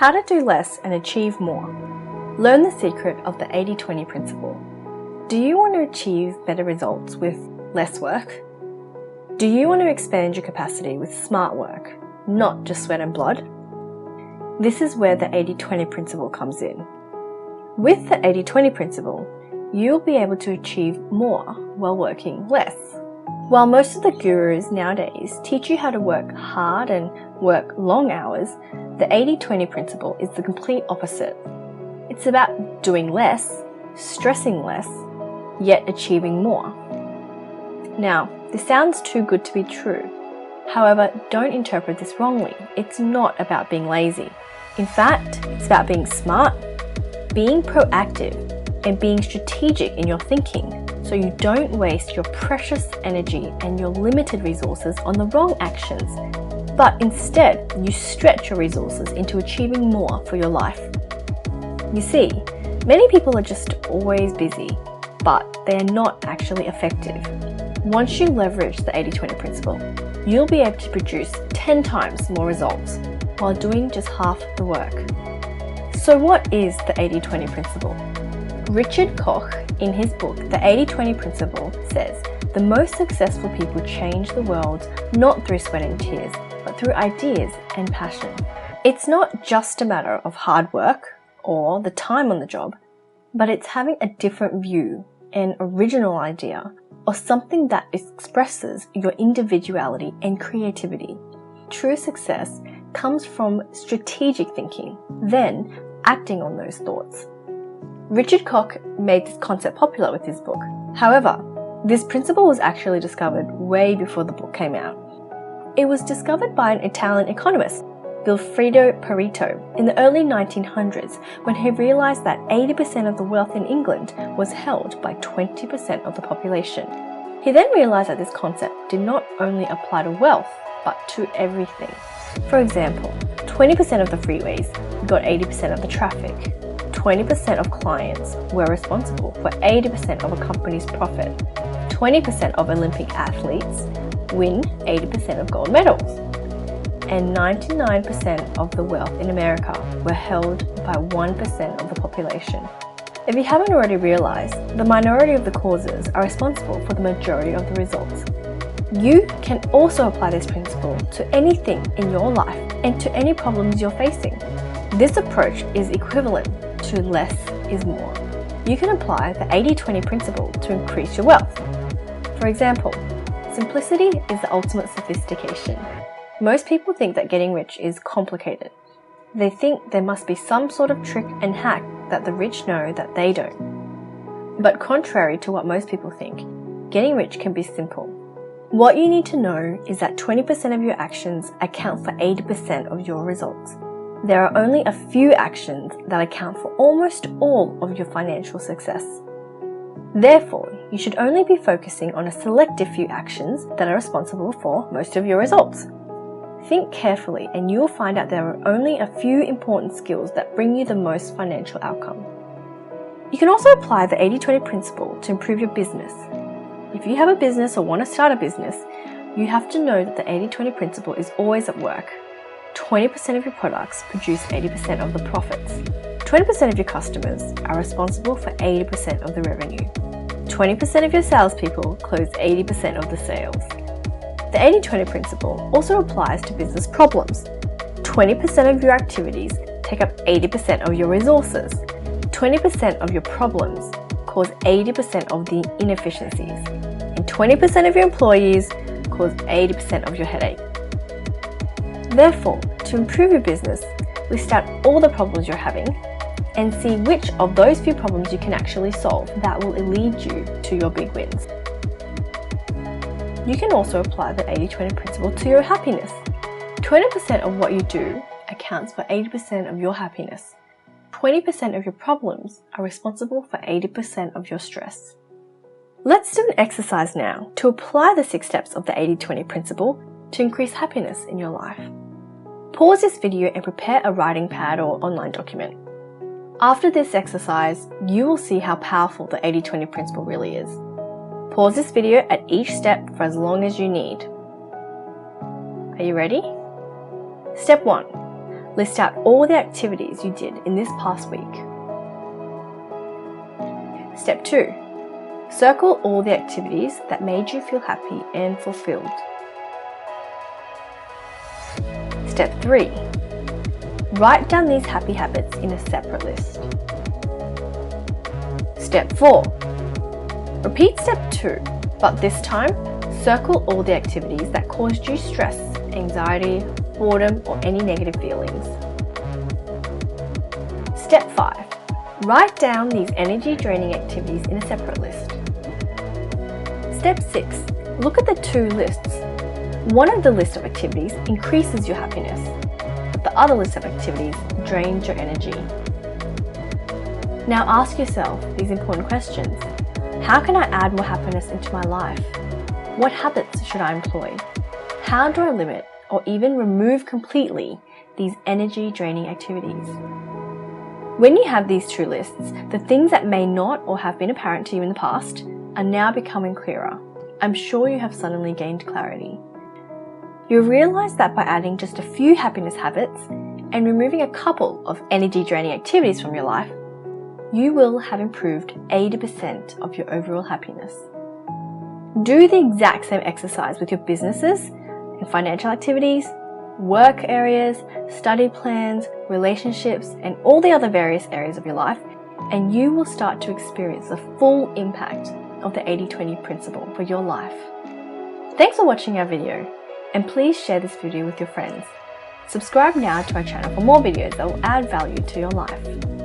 How to do less and achieve more. Learn the secret of the 80-20 principle. Do you want to achieve better results with less work? Do you want to expand your capacity with smart work, not just sweat and blood? This is where the 80-20 principle comes in. With the 80-20 principle, you'll be able to achieve more while working less. While most of the gurus nowadays teach you how to work hard and work long hours, the 80-20 principle is the complete opposite. It's about doing less, stressing less, yet achieving more. Now, this sounds too good to be true. However, don't interpret this wrongly. It's not about being lazy. In fact, it's about being smart, being proactive, and being strategic in your thinking, so you don't waste your precious energy and your limited resources on the wrong actions, but instead you stretch your resources into achieving more for your life. You see, many people are just always busy, but they are not actually effective. Once you leverage the 80-20 principle, you'll be able to produce 10 times more results while doing just half the work. So what is the 80-20 principle? Richard Koch, in his book, The 80-20 Principle, says, the most successful people change the world not through sweat and tears, but through ideas and passion. It's not just a matter of hard work or the time on the job, but it's having a different view, an original idea, or something that expresses your individuality and creativity. True success comes from strategic thinking, then acting on those thoughts. Richard Koch made this concept popular with his book. However, this principle was actually discovered way before the book came out. It was discovered by an Italian economist, Vilfredo Pareto, in the early 1900s, when he realized that 80% of the wealth in England was held by 20% of the population. He then realized that this concept did not only apply to wealth, but to everything. For example, 20% of the freeways got 80% of the traffic. 20% of clients were responsible for 80% of a company's profit. 20% of Olympic athletes win 80% of gold medals. And 99% of the wealth in America were held by 1% of the population. If you haven't already realized, the minority of the causes are responsible for the majority of the results. You can also apply this principle to anything in your life and to any problems you're facing. This approach is equivalent to less is more. You can apply the 80-20 principle to increase your wealth. For example, simplicity is the ultimate sophistication. Most people think that getting rich is complicated. They think there must be some sort of trick and hack that the rich know that they don't. But contrary to what most people think, getting rich can be simple. What you need to know is that 20% of your actions account for 80% of your results. There are only a few actions that account for almost all of your financial success. Therefore, you should only be focusing on a selective few actions that are responsible for most of your results. Think carefully and you will find out there are only a few important skills that bring you the most financial outcome. You can also apply the 80-20 principle to improve your business. If you have a business or want to start a business, you have to know that the 80-20 principle is always at work. 20% of your products produce 80% of the profits. 20% of your customers are responsible for 80% of the revenue. 20% of your salespeople close 80% of the sales. The 80-20 principle also applies to business problems. 20% of your activities take up 80% of your resources. 20% of your problems cause 80% of the inefficiencies. And 20% of your employees cause 80% of your headache. Therefore, to improve your business, list out all the problems you're having and see which of those few problems you can actually solve that will lead you to your big wins. You can also apply the 80-20 principle to your happiness. 20% of what you do accounts for 80% of your happiness. 20% of your problems are responsible for 80% of your stress. Let's do an exercise now to apply the 6 steps of the 80-20 principle to increase happiness in your life. Pause this video and prepare a writing pad or online document. After this exercise, you will see how powerful the 80-20 principle really is. Pause this video at each step for as long as you need. Are you ready? Step 1. List out all the activities you did in this past week. Step 2. Circle all the activities that made you feel happy and fulfilled. Step 3. Write down these happy habits in a separate list. Step 4. Repeat step 2, but this time, circle all the activities that caused you stress, anxiety, boredom, or any negative feelings. Step 5. Write down these energy-draining activities in a separate list. Step 6. Look at the two lists. One of the list of activities increases your happiness, but the other list of activities drains your energy. Now ask yourself these important questions. How can I add more happiness into my life? What habits should I employ? How do I limit or even remove completely these energy-draining activities? When you have these two lists, the things that may not or have been apparent to you in the past are now becoming clearer. I'm sure you have suddenly gained clarity. You'll realize that by adding just a few happiness habits and removing a couple of energy-draining activities from your life, you will have improved 80% of your overall happiness. Do the exact same exercise with your businesses and financial activities, work areas, study plans, relationships, and all the other various areas of your life, and you will start to experience the full impact of the 80-20 principle for your life. Thanks for watching our video, and please share this video with your friends. Subscribe now to our channel for more videos that will add value to your life.